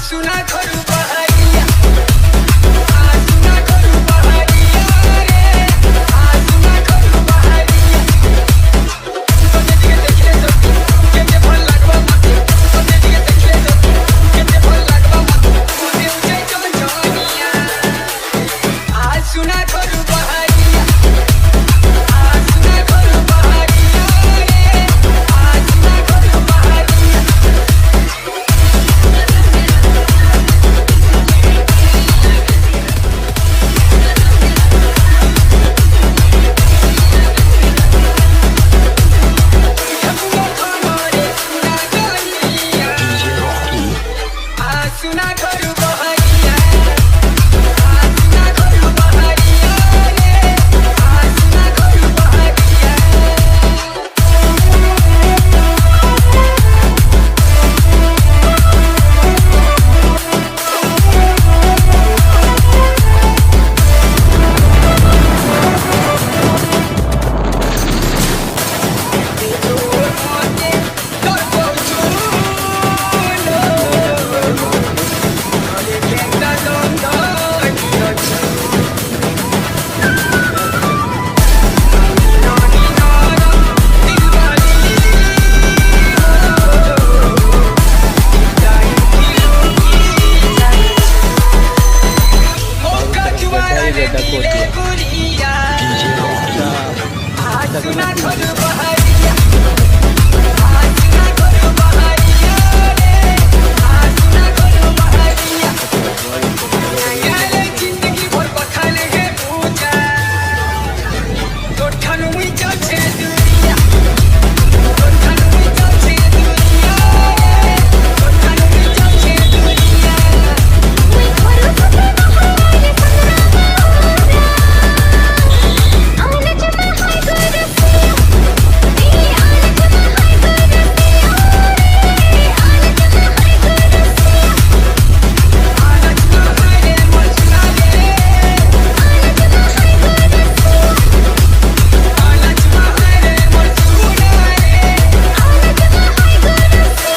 सुना करू बहरिया सुना करू बहरिया रे सुना करू बहरिया तोने दिखे देखले तो केते भल लागबा मते तोने दिखे देखले तो केते भल लागबा मते मोने उजे चल जनिया सुना करू बहरिया सुना करू बहरिया रे सुना करू बहरिया सुना करू बहरिया सुना करू बहरिया रे सुना करू बहरिया सुना करू बहरिया सुना करू बहरिया रे सुना करू बहरिया याले जिंदगी भर बखाले है पूजा तो ठनुई चलछे दुनिया तो ठनुई चलछे दुनिया रे तो ठनुई चलछे दुनिया मैं करू सके बहारे संग्राम आने जमा हाय गुरसिया तेरी आने जमा हाय गुरसिया आने जमा हाय गुरसिया आना चुना रे मचुना रे आने जमा हाय गुरसिया आना चुना रे मचुना रे आने जमा हाय गुरसिया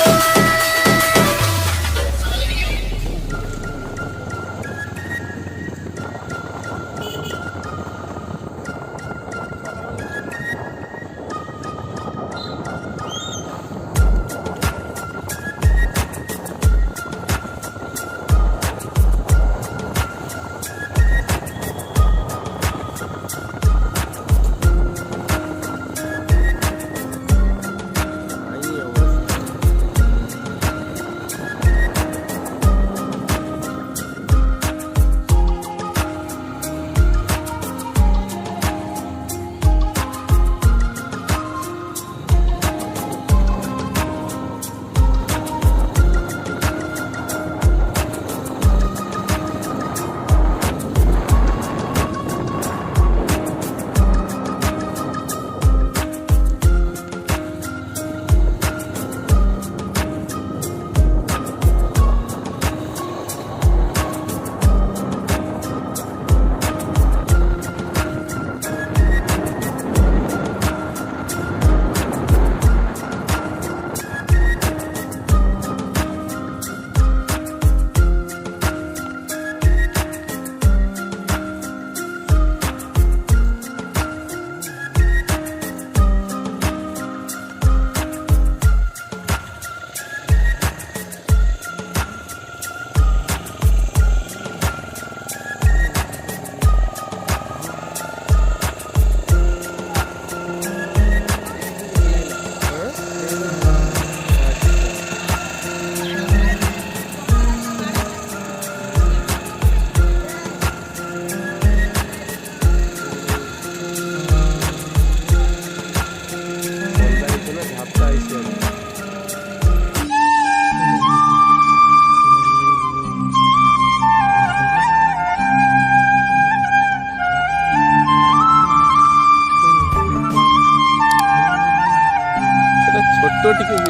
ছোট্ট টিকে